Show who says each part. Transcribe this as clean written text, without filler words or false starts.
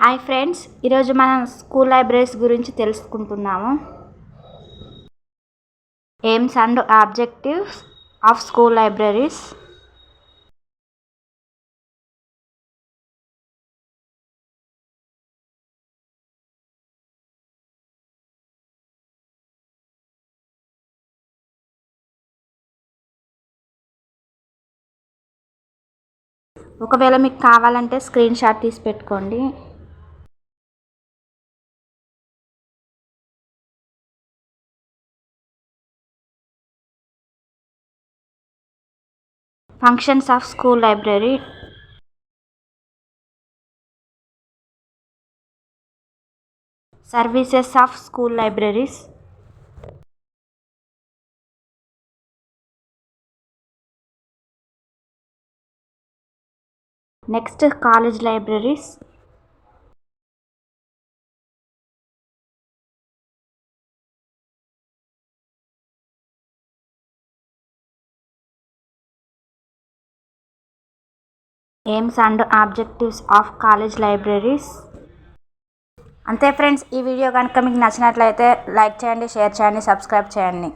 Speaker 1: Hi friends, ఈరోజు మనం school libraries గురించి తెలుసుకుంటున్నాము. Aims and objectives of school libraries. ఒకవేళ మీకు కావాలంటే స్క్రీన్ షాట్ తీసి పెట్టుకోండి. Functions of school library. Services of school libraries. Next college libraries. Aims and objectives of college libraries. అంతే ఫ్రెండ్స్, ఈ వీడియో కనుక మీకు నచ్చినట్లయితే లైక్ చేయండి, షేర్ చేయండి, సబ్స్క్రైబ్ చేయండి.